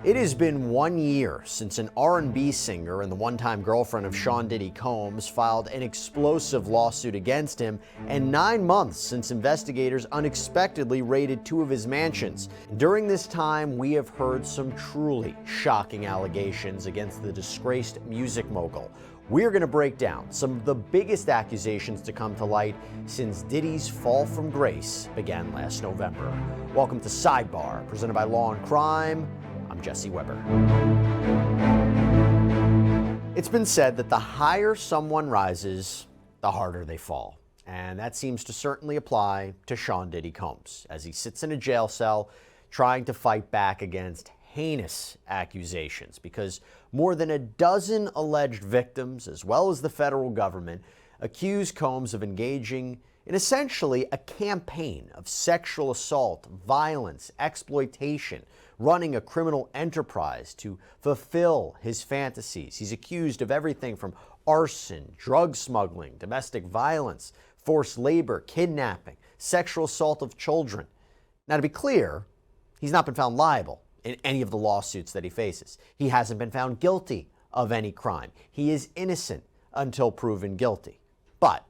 It has been 1 year since an R&B singer and the one-time girlfriend of Sean Diddy Combs filed an explosive lawsuit against him, and 9 months since investigators unexpectedly raided 2 of his mansions. During this time, we have heard some truly shocking allegations against the disgraced music mogul. We're going to break down some of the biggest accusations to come to light since Diddy's fall from grace began last November. Welcome to Sidebar, presented by Law&Crime. I'm Jesse Weber. It's been said that the higher someone rises, the harder they fall. And that seems to certainly apply to Sean Diddy Combs, as he sits in a jail cell trying to fight back against heinous accusations, because more than a dozen alleged victims, as well as the federal government, accuse Combs of engaging in essentially a campaign of sexual assault, violence, exploitation, running a criminal enterprise to fulfill his fantasies. He's accused of everything from arson, drug smuggling, domestic violence, forced labor, kidnapping, sexual assault of children. Now, to be clear, he's not been found liable in any of the lawsuits that he faces. He hasn't been found guilty of any crime. He is innocent until proven guilty. But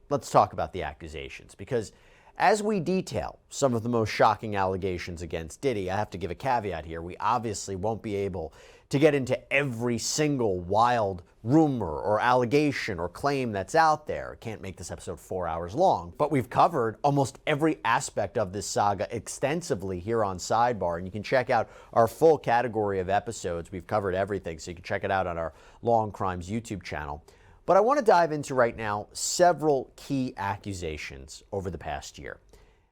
let's talk about the accusations, because as we detail some of the most shocking allegations against Diddy, I have to give a caveat here. We obviously won't be able to get into every single wild rumor or allegation or claim that's out there. Can't make this episode 4 hours long, but we've covered almost every aspect of this saga extensively here on Sidebar, and you can check out our full category of episodes. We've covered everything, so you can check it out on our Law&Crime's YouTube channel. But I want to dive into right now several key accusations over the past year.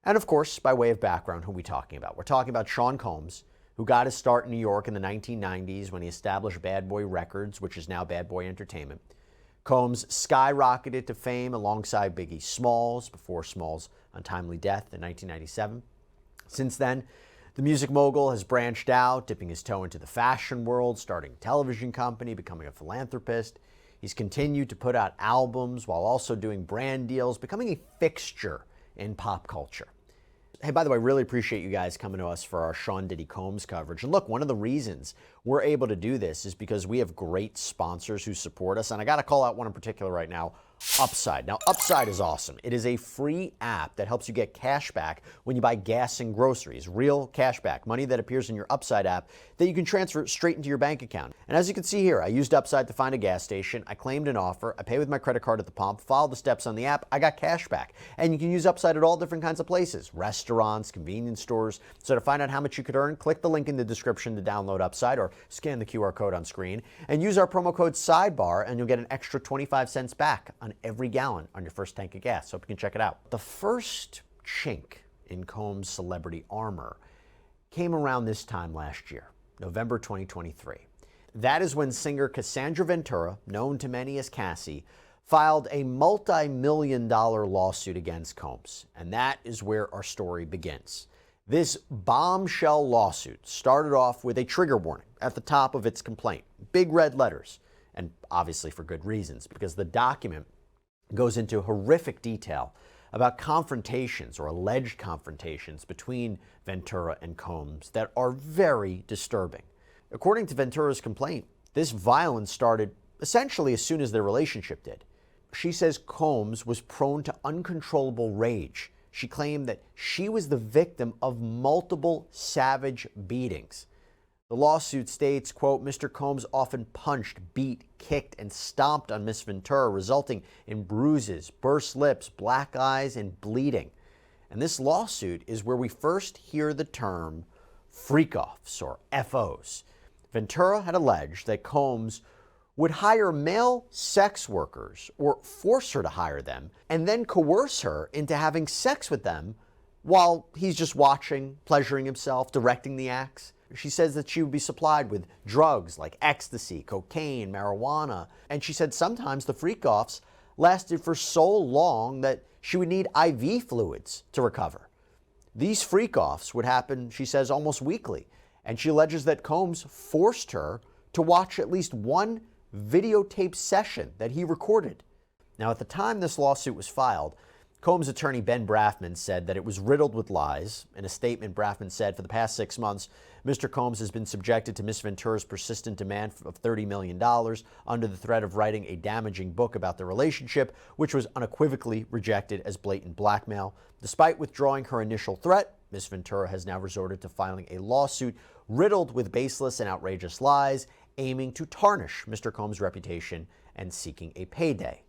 And of course, by way of background, who are we talking about? We're talking about Sean Combs, who got his start in New York in the 1990s when he established Bad Boy Records, which is now Bad Boy Entertainment. Combs skyrocketed to fame alongside Biggie Smalls before Smalls' untimely death in 1997. Since then, the music mogul has branched out, dipping his toe into the fashion world, starting a television company, becoming a philanthropist. He's continued to put out albums while also doing brand deals, becoming a fixture in pop culture. Hey, by the way, really appreciate you guys coming to us for our Sean Diddy Combs coverage. And look, one of the reasons we're able to do this is because we have great sponsors who support us. And I got to call out one in particular right now, Upside. Now, Upside is awesome. It is a free app that helps you get cash back when you buy gas and groceries. Real cash back, money that appears in your Upside app that you can transfer straight into your bank account. And as you can see here, I used Upside to find a gas station. I claimed an offer. I pay with my credit card at the pump, followed the steps on the app. I got cash back. And you can use Upside at all different kinds of places, restaurants, convenience stores. So to find out how much you could earn, click the link in the description to download Upside, or scan the QR code on screen and use our promo code Sidebar, and you'll get an extra 25 cents back on every gallon on your first tank of gas. So hope you can check it out. The first chink in Combs' celebrity armor came around this time last year, November 2023. That is when singer Cassie Ventura, known to many as Cassie, filed a multi-million-dollar lawsuit against Combs. And that is where our story begins. This bombshell lawsuit started off with a trigger warning at the top of its complaint, big red letters, and obviously for good reasons, because the document goes into horrific detail about confrontations or alleged confrontations between Ventura and Combs that are very disturbing. According to Ventura's complaint, this violence started essentially as soon as their relationship did. She says Combs was prone to uncontrollable rage. She claimed that she was the victim of multiple savage beatings. The lawsuit states, quote, Mr. Combs often punched, beat, kicked, and stomped on Miss Ventura, resulting in bruises, burst lips, black eyes, and bleeding. And this lawsuit is where we first hear the term freak-offs, or FOs. Ventura had alleged that Combs would hire male sex workers or force her to hire them and then coerce her into having sex with them while he's just watching, pleasuring himself, directing the acts. She says that she would be supplied with drugs like ecstasy, cocaine, marijuana, and she said sometimes the freak-offs lasted for so long that she would need IV fluids to recover. These freak-offs would happen, she says, almost weekly, and she alleges that Combs forced her to watch at least one videotape session that he recorded. Now, at the time this lawsuit was filed, Combs' attorney Ben Brafman said that it was riddled with lies. In a statement, Brafman said, for the past 6 months, Mr. Combs has been subjected to Ms. Ventura's persistent demand of $30 million under the threat of writing a damaging book about the relationship, which was unequivocally rejected as blatant blackmail. Despite withdrawing her initial threat, Ms. Ventura has now resorted to filing a lawsuit riddled with baseless and outrageous lies, aiming to tarnish Mr. Combs' reputation and seeking a payday.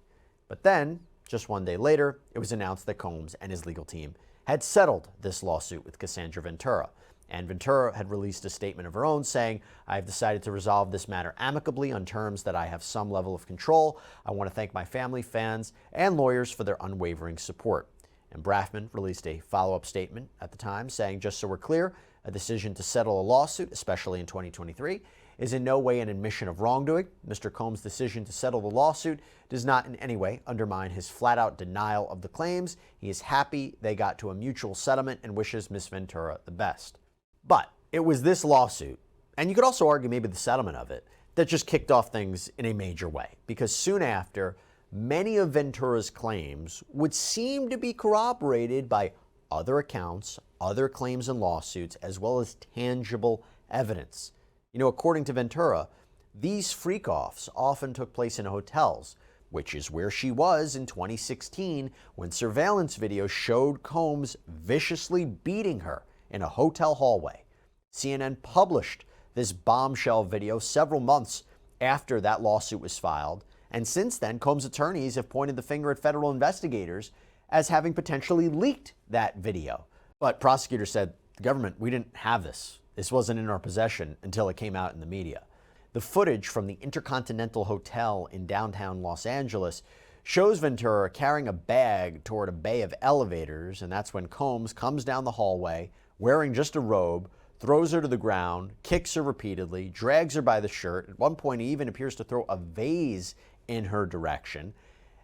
But then, just 1 day later, it was announced that Combs and his legal team had settled this lawsuit with Cassandra Ventura. And Ventura had released a statement of her own saying, "I have decided to resolve this matter amicably on terms that I have some level of control. I want to thank my family, fans, and lawyers for their unwavering support." And Brafman released a follow-up statement at the time saying, "Just so we're clear, a decision to settle a lawsuit, especially in 2023, is in no way an admission of wrongdoing. Mr. Combs' decision to settle the lawsuit does not in any way undermine his flat-out denial of the claims. He is happy they got to a mutual settlement and wishes Ms. Ventura the best." But it was this lawsuit, and you could also argue maybe the settlement of it, that just kicked off things in a major way. Because soon after, many of Ventura's claims would seem to be corroborated by other accounts, other claims and lawsuits, as well as tangible evidence. You know, according to Ventura, these freak-offs often took place in hotels, which is where she was in 2016 when surveillance video showed Combs viciously beating her in a hotel hallway. CNN published this bombshell video several months after that lawsuit was filed, and since then, Combs' attorneys have pointed the finger at federal investigators as having potentially leaked that video. But prosecutors said, the government, we didn't have this. This wasn't in our possession until it came out in the media. The footage from the Intercontinental Hotel in downtown Los Angeles shows Ventura carrying a bag toward a bay of elevators, and that's when Combs comes down the hallway wearing just a robe, throws her to the ground, kicks her repeatedly, drags her by the shirt. At one point, he even appears to throw a vase in her direction.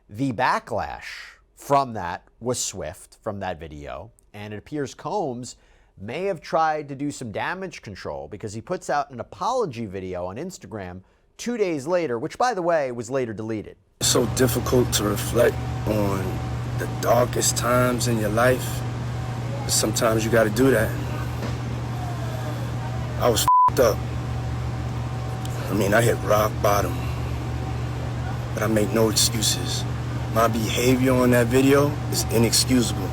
The backlash from that was swift, from that video, and it appears Combs may have tried to do some damage control because he puts out an apology video on Instagram 2 days later, which, by the way, was later deleted. It's so difficult to reflect on the darkest times in your life, but sometimes you got to do that. I was f***ed up. I mean, I hit rock bottom, but I make no excuses. My behavior on that video is inexcusable.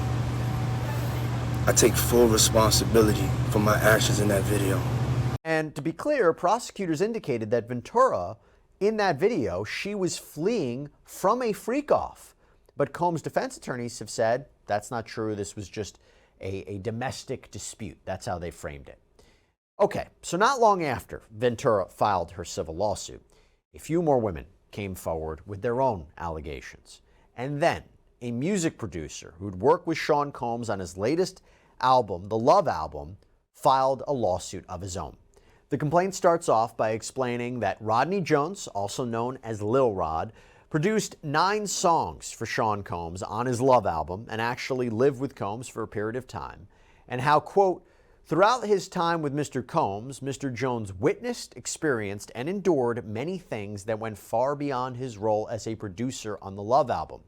I take full responsibility for my actions in that video. And to be clear, prosecutors indicated that Ventura, in that video, she was fleeing from a freak-off. But Combs' defense attorneys have said that's not true. This was just a domestic dispute. That's how they framed it. Okay, so not long after Ventura filed her civil lawsuit, a few more women came forward with their own allegations. And then a music producer who'd worked with Sean Combs on his latest album, the Love album, filed a lawsuit of his own. The complaint starts off by explaining that Rodney Jones, also known as Lil Rod, produced 9 songs for Sean Combs on his Love album and actually lived with Combs for a period of time, and how, quote, throughout his time with Mr. Combs, Mr. Jones witnessed, experienced, and endured many things that went far beyond his role as a producer on the Love album.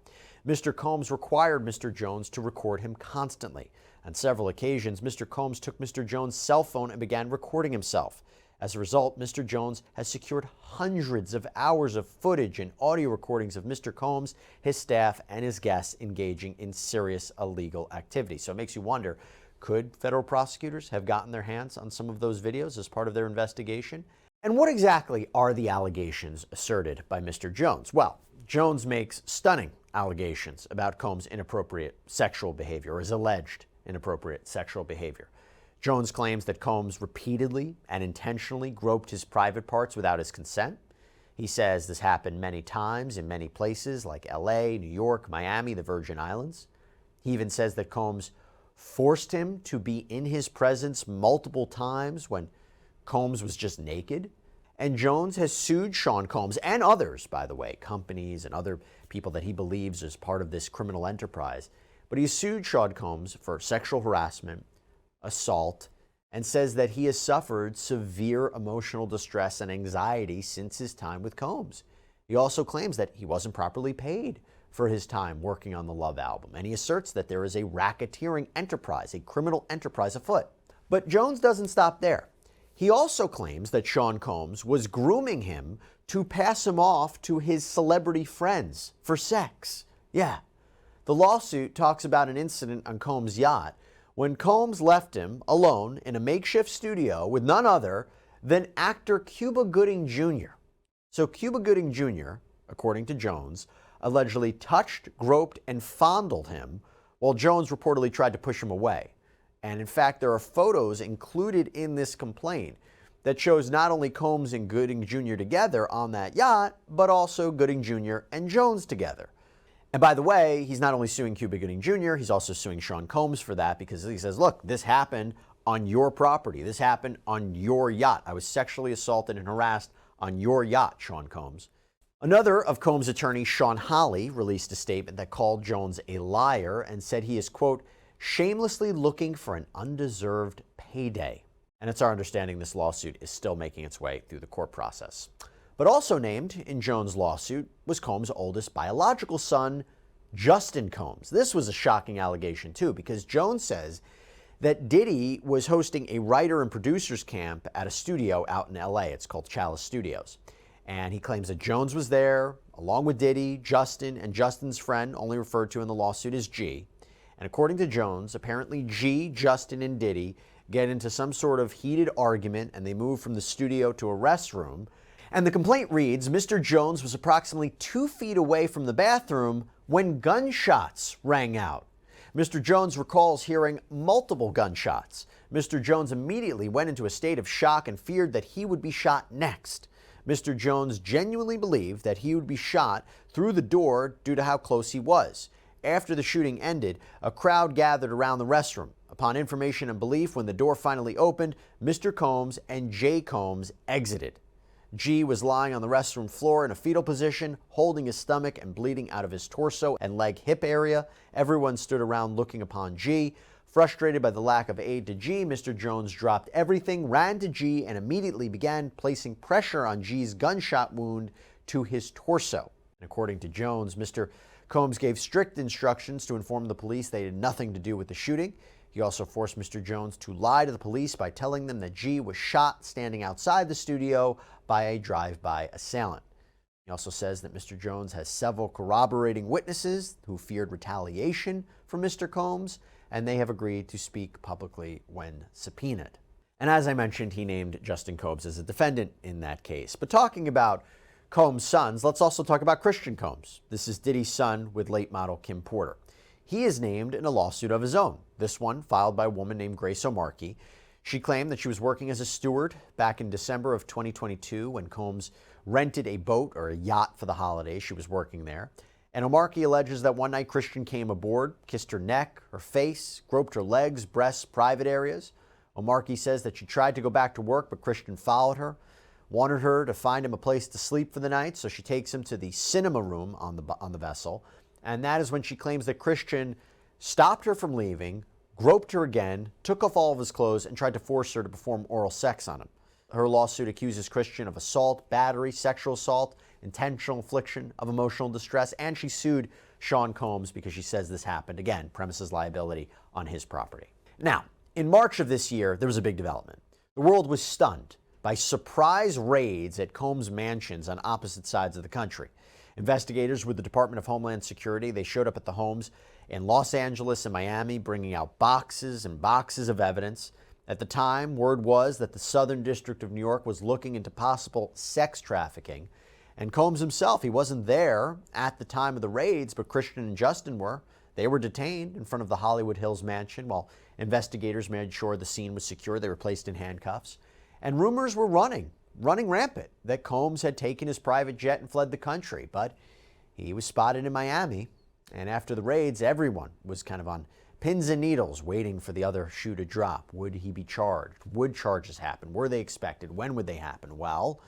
Mr. Combs required Mr. Jones to record him constantly. On several occasions, Mr. Combs took Mr. Jones' cell phone and began recording himself. As a result, Mr. Jones has secured hundreds of hours of footage and audio recordings of Mr. Combs, his staff, and his guests engaging in serious illegal activity. So it makes you wonder, could federal prosecutors have gotten their hands on some of those videos as part of their investigation? And what exactly are the allegations asserted by Mr. Jones? Well, Jones makes stunning allegations about Combs' inappropriate sexual behavior, or his alleged inappropriate sexual behavior. Jones claims that Combs repeatedly and intentionally groped his private parts without his consent. He says this happened many times in many places like LA, New York, Miami, the Virgin Islands. He even says that Combs forced him to be in his presence multiple times when Combs was just naked. And Jones has sued Sean Combs and others, by the way, companies and other people that he believes is part of this criminal enterprise. But he sued Sean Combs for sexual harassment, assault, and says that he has suffered severe emotional distress and anxiety since his time with Combs. He also claims that he wasn't properly paid for his time working on the Love album, and he asserts that there is a racketeering enterprise, a criminal enterprise afoot. But Jones doesn't stop there. He also claims that Sean Combs was grooming him to pass him off to his celebrity friends for sex. Yeah. The lawsuit talks about an incident on Combs' yacht when Combs left him alone in a makeshift studio with none other than actor Cuba Gooding Jr. So Cuba Gooding Jr., according to Jones, allegedly touched, groped, and fondled him while Jones reportedly tried to push him away. And in fact, there are photos included in this complaint that shows not only Combs and Gooding Jr. together on that yacht, but also Gooding Jr. and Jones together. And by the way, he's not only suing Cuba Gooding Jr., he's also suing Sean Combs for that because he says, look, this happened on your property. This happened on your yacht. I was sexually assaulted and harassed on your yacht, Sean Combs. Another of Combs' attorneys, Sean Holley, released a statement that called Jones a liar and said he is, quote, shamelessly looking for an undeserved payday. And it's our understanding this lawsuit is still making its way through the court process. But also named in Jones' lawsuit was Combs' oldest biological son, Justin Combs. This was a shocking allegation too, because Jones says that Diddy was hosting a writer and producers camp at a studio out in LA. It's called Chalice Studios. And he claims that Jones was there, along with Diddy, Justin, and Justin's friend, only referred to in the lawsuit as G. And according to Jones, apparently G, Justin, and Diddy get into some sort of heated argument and they move from the studio to a restroom. And the complaint reads, Mr. Jones was approximately 2 feet away from the bathroom when gunshots rang out. Mr. Jones recalls hearing multiple gunshots. Mr. Jones immediately went into a state of shock and feared that he would be shot next. Mr. Jones genuinely believed that he would be shot through the door due to how close he was. After the shooting ended, a crowd gathered around the restroom. Upon information and belief, when the door finally opened, Mr. Combs and J. Combs exited. G was lying on the restroom floor in a fetal position, holding his stomach and bleeding out of his torso and leg hip area. Everyone stood around looking upon G. Frustrated by the lack of aid to G, Mr. Jones dropped everything, ran to G, and immediately began placing pressure on G's gunshot wound to his torso. And according to Jones, Mr. Combs gave strict instructions to inform the police they had nothing to do with the shooting. He also forced Mr. Jones to lie to the police by telling them that G was shot standing outside the studio by a drive-by assailant. He also says that Mr. Jones has several corroborating witnesses who feared retaliation from Mr. Combs, and they have agreed to speak publicly when subpoenaed. And as I mentioned, he named Justin Combs as a defendant in that case. But talking about Combs' sons, let's also talk about Christian Combs. This is Diddy's son with late model Kim Porter. He is named in a lawsuit of his own, this one filed by a woman named Grace O'Markey. She claimed that she was working as a steward back in December of 2022 when Combs rented a boat or a yacht for the holidays. She was working there. And O'Markey alleges that one night Christian came aboard, kissed her neck, her face, groped her legs, breasts, private areas. O'Markey says that she tried to go back to work, but Christian followed her, wanted her to find him a place to sleep for the night, so she takes him to the cinema room on the vessel. And that is when she claims that Christian stopped her from leaving, groped her again, took off all of his clothes, and tried to force her to perform oral sex on him. Her lawsuit accuses Christian of assault, battery, sexual assault, intentional infliction of emotional distress, and she sued Sean Combs because she says this happened, again, premises liability on his property. Now, in March of this year, there was a big development. The world was stunned by surprise raids at Combs' mansions on opposite sides of the country. Investigators with the Department of Homeland Security, they showed up at the homes in Los Angeles and Miami, bringing out boxes and boxes of evidence. At the time, word was that the Southern District of New York was looking into possible sex trafficking. And Combs himself, he wasn't there at the time of the raids, but Christian and Justin were. They were detained in front of the Hollywood Hills mansion while investigators made sure the scene was secure. They were placed in handcuffs. And rumors were running rampant that Combs had taken his private jet and fled the country. But he was spotted in Miami. And after the raids, everyone was kind of on pins and needles waiting for the other shoe to drop. Would he be charged? Would charges happen? Were they expected? When would they happen? Well,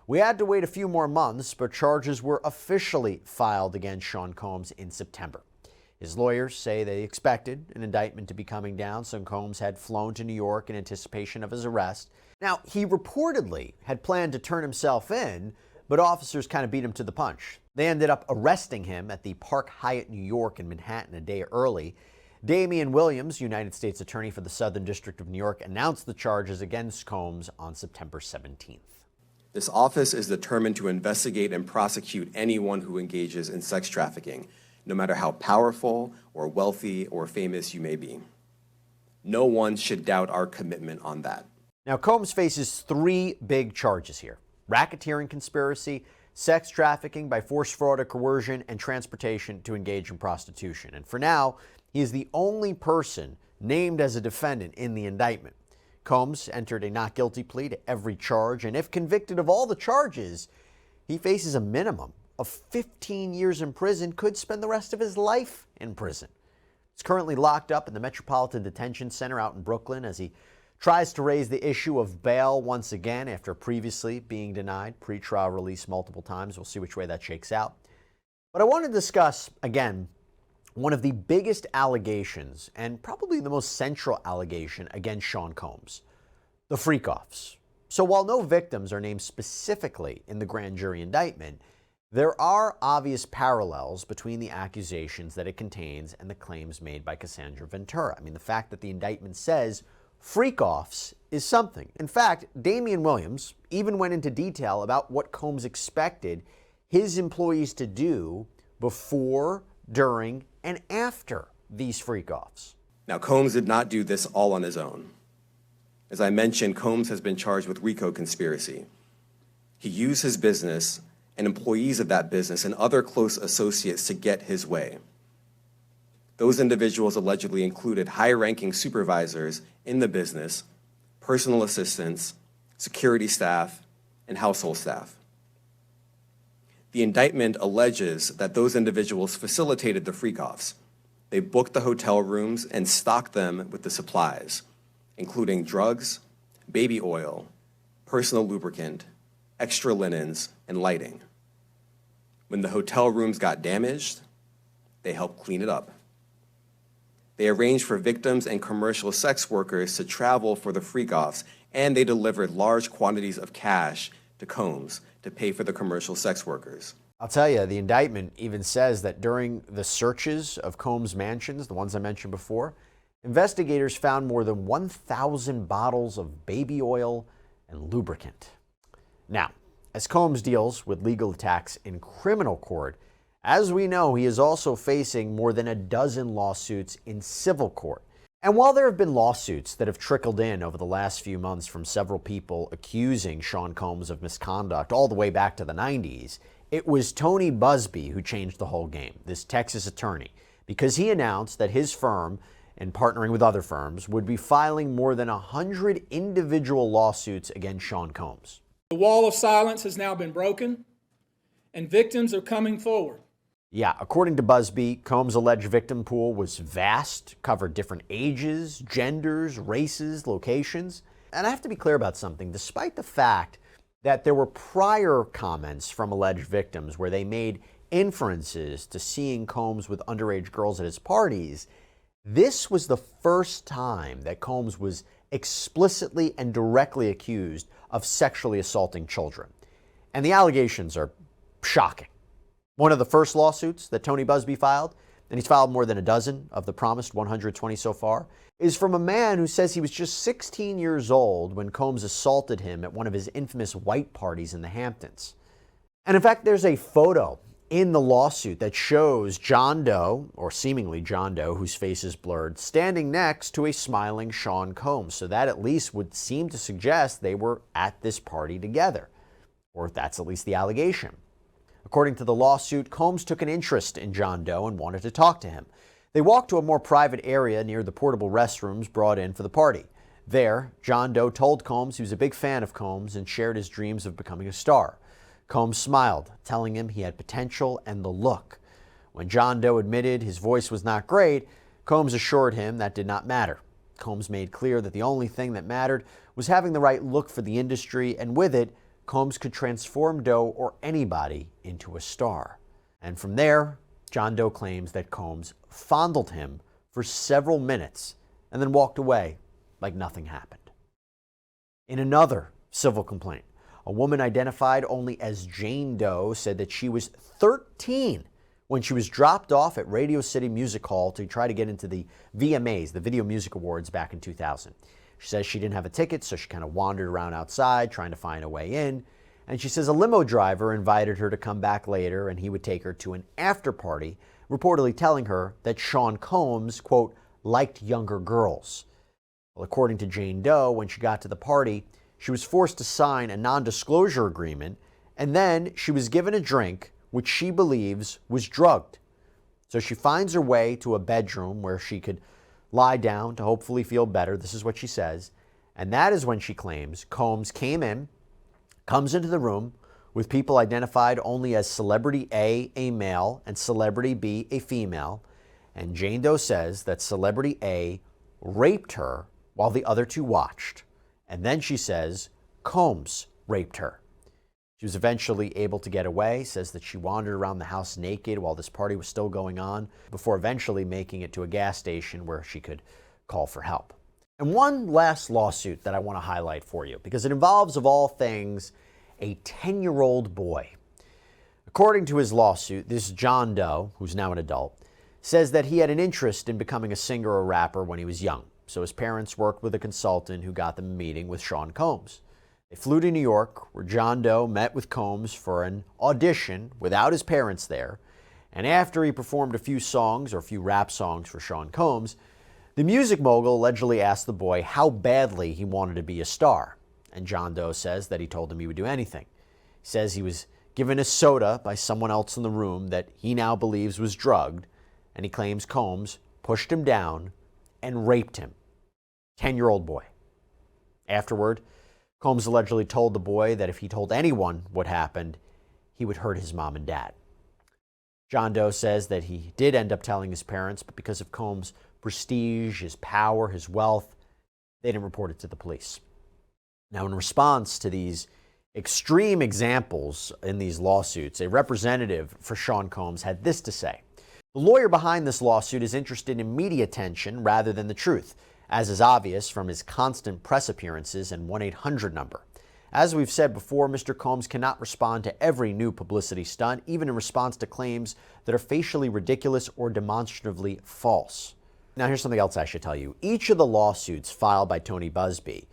we had to wait a few more months, but charges were officially filed against Sean Combs in September. His lawyers say they expected an indictment to be coming down, so Combs had flown to New York in anticipation of his arrest. Now, he reportedly had planned to turn himself in, but officers kind of beat him to the punch. They ended up arresting him at the Park Hyatt, New York in Manhattan a day early. Damian Williams, United States Attorney for the Southern District of New York, announced the charges against Combs on September 17th. This office is determined to investigate and prosecute anyone who engages in sex trafficking, no matter how powerful or wealthy or famous you may be. No one should doubt our commitment on that. Now, Combs faces 3 big charges here: racketeering conspiracy, sex trafficking by force, fraud, or coercion, and transportation to engage in prostitution. And for now, he is the only person named as a defendant in the indictment. Combs entered a not guilty plea to every charge, and if convicted of all the charges, he faces a minimum of 15 years in prison, could spend the rest of his life in prison. He's currently locked up in the Metropolitan Detention Center out in Brooklyn as he tries to raise the issue of bail once again after previously being denied pretrial release multiple times. We'll see which way that shakes out. But I want to discuss, again, one of the biggest allegations and probably the most central allegation against Sean Combs, the freak-offs. So while no victims are named specifically in the grand jury indictment, there are obvious parallels between the accusations that it contains and the claims made by Cassie Ventura. I mean, the fact that the indictment says freak-offs is something. In fact, Damian Williams even went into detail about what Combs expected his employees to do before, during, and after these freak-offs. Now, Combs did not do this all on his own. As I mentioned, Combs has been charged with RICO conspiracy. He used his business and employees of that business and other close associates to get his way. Those individuals allegedly included high-ranking supervisors in the business, personal assistants, security staff, and household staff. The indictment alleges that those individuals facilitated the freak-offs. They booked the hotel rooms and stocked them with the supplies, including drugs, baby oil, personal lubricant, extra linens, and lighting. When the hotel rooms got damaged, they helped clean it up. They arranged for victims and commercial sex workers to travel for the freak-offs, and they delivered large quantities of cash to Combs to pay for the commercial sex workers. I'll tell you, the indictment even says that during the searches of Combs' mansions, the ones I mentioned before, investigators found more than 1,000 bottles of baby oil and lubricant. Now, as Combs deals with legal attacks in criminal court, as we know, he is also facing more than a dozen lawsuits in civil court. And while there have been lawsuits that have trickled in over the last few months from several people accusing Sean Combs of misconduct all the way back to the 90s, it was Tony Buzbee who changed the whole game, this Texas attorney, because he announced that his firm, and partnering with other firms, would be filing more than 100 individual lawsuits against Sean Combs. The wall of silence has now been broken, and victims are coming forward. Yeah, according to Buzbee, Combs' alleged victim pool was vast, covered different ages, genders, races, locations. And I have to be clear about something. Despite the fact that there were prior comments from alleged victims where they made inferences to seeing Combs with underage girls at his parties, this was the first time that Combs was explicitly and directly accused of sexually assaulting children. And the allegations are shocking. One of the first lawsuits that Tony Buzbee filed, and he's filed more than a dozen of the promised 120 so far, is from a man who says he was just 16 years old when Combs assaulted him at one of his infamous white parties in the Hamptons. And in fact, there's a photo in the lawsuit that shows John Doe, or seemingly John Doe, whose face is blurred, standing next to a smiling Sean Combs. So that at least would seem to suggest they were at this party together, or that's at least the allegation. According to the lawsuit, Combs took an interest in John Doe and wanted to talk to him. They walked to a more private area near the portable restrooms brought in for the party. There, John Doe told Combs he was a big fan of Combs and shared his dreams of becoming a star. Combs smiled, telling him he had potential and the look. When John Doe admitted his voice was not great, Combs assured him that did not matter. Combs made clear that the only thing that mattered was having the right look for the industry, and with it, Combs could transform Doe or anybody into a star. And from there, John Doe claims that Combs fondled him for several minutes and then walked away like nothing happened. In another civil complaint, A woman identified only as Jane Doe said that she was 13 when she was dropped off at Radio City Music Hall to try to get into the VMAs, the Video Music Awards, back in 2000. She says she didn't have a ticket, so she kind of wandered around outside trying to find a way in. And she says a limo driver invited her to come back later and he would take her to an after party, reportedly telling her that Sean Combs, quote, liked younger girls. Well, according to Jane Doe, when she got to the party, she was forced to sign a non-disclosure agreement, and then she was given a drink which she believes was drugged. So she finds her way to a bedroom where she could lie down to hopefully feel better. This is what she says. And that is when she claims Combs comes into the room with people identified only as Celebrity A male, and Celebrity B, a female. And Jane Doe says that Celebrity A raped her while the other two watched. And then she says Combs raped her. She was eventually able to get away, says that she wandered around the house naked while this party was still going on, before eventually making it to a gas station where she could call for help. And one last lawsuit that I want to highlight for you, because it involves, of all things, a 10-year-old boy. According to his lawsuit, this John Doe, who's now an adult, says that he had an interest in becoming a singer or rapper when he was young. So his parents worked with a consultant who got them a meeting with Sean Combs. They flew to New York, where John Doe met with Combs for an audition without his parents there. And after he performed a few songs, or a few rap songs for Sean Combs, the music mogul allegedly asked the boy how badly he wanted to be a star. And John Doe says that he told him he would do anything. He says he was given a soda by someone else in the room that he now believes was drugged, and he claims Combs pushed him down and raped him. 10-year-old boy. Afterward, Combs allegedly told the boy that if he told anyone what happened, he would hurt his mom and dad. John Doe says that he did end up telling his parents, but because of Combs' prestige, his power, his wealth, they didn't report it to the police. Now, in response to these extreme examples in these lawsuits, a representative for Sean Combs had this to say. The lawyer behind this lawsuit is interested in media attention rather than the truth, as is obvious from his constant press appearances and 1-800 number. As we've said before, Mr. Combs cannot respond to every new publicity stunt, even in response to claims that are facially ridiculous or demonstratively false. Now, here's something else I should tell you. Each of the lawsuits filed by Tony Busby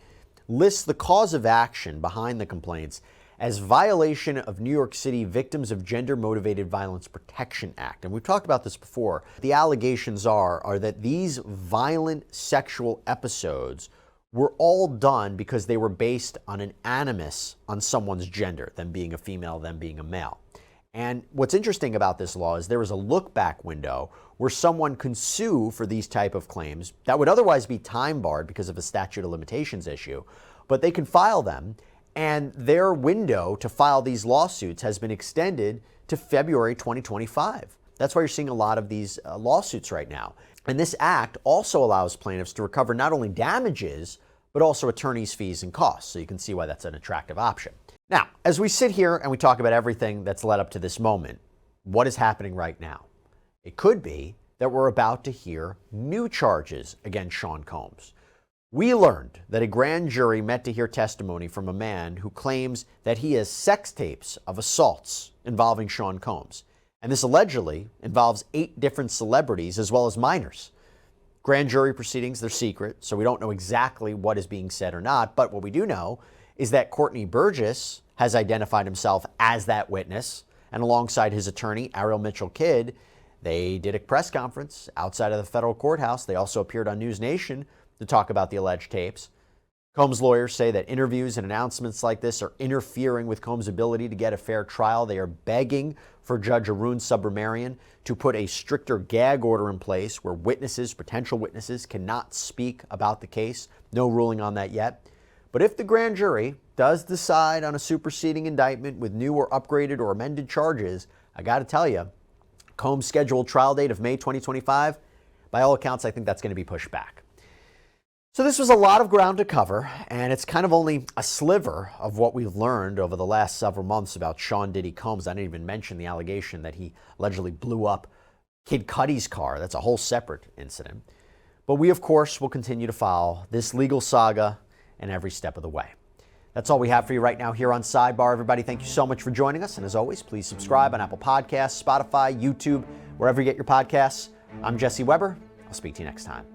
lists the cause of action behind the complaints as violation of New York City Victims of Gender-Motivated Violence Protection Act. And we've talked about this before. The allegations are that these violent sexual episodes were all done because they were based on an animus on someone's gender, them being a female, them being a male. And what's interesting about this law is there is a look-back window where someone can sue for these type of claims that would otherwise be time-barred because of a statute of limitations issue, but they can file them, and their window to file these lawsuits has been extended to February 2025. That's why you're seeing a lot of these lawsuits right now. And this act also allows plaintiffs to recover not only damages, but also attorney's fees and costs. So you can see why that's an attractive option. Now, as we sit here and we talk about everything that's led up to this moment, what is happening right now? It could be that we're about to hear new charges against Sean Combs. We learned that a grand jury met to hear testimony from a man who claims that he has sex tapes of assaults involving Sean Combs. And this allegedly involves 8 different celebrities as well as minors. Grand jury proceedings, they're secret, so we don't know exactly what is being said or not. But what we do know is that Courtney Burgess has identified himself as that witness. And alongside his attorney, Ariel Mitchell-Kidd, they did a press conference outside of the federal courthouse. They also appeared on News Nation to talk about the alleged tapes. Combs' lawyers say that interviews and announcements like this are interfering with Combs' ability to get a fair trial. They are begging for Judge Arun Subramanian to put a stricter gag order in place where witnesses, potential witnesses, cannot speak about the case. No ruling on that yet. But if the grand jury does decide on a superseding indictment with new or upgraded or amended charges, I got to tell you, Combs' scheduled trial date of May 2025, by all accounts, I think that's going to be pushed back. So this was a lot of ground to cover, and it's kind of only a sliver of what we've learned over the last several months about Sean Diddy Combs. I didn't even mention the allegation that he allegedly blew up Kid Cudi's car. That's a whole separate incident. But we, of course, will continue to follow this legal saga and every step of the way. That's all we have for you right now here on Sidebar. Everybody, thank you so much for joining us. And as always, please subscribe on Apple Podcasts, Spotify, YouTube, wherever you get your podcasts. I'm Jesse Weber. I'll speak to you next time.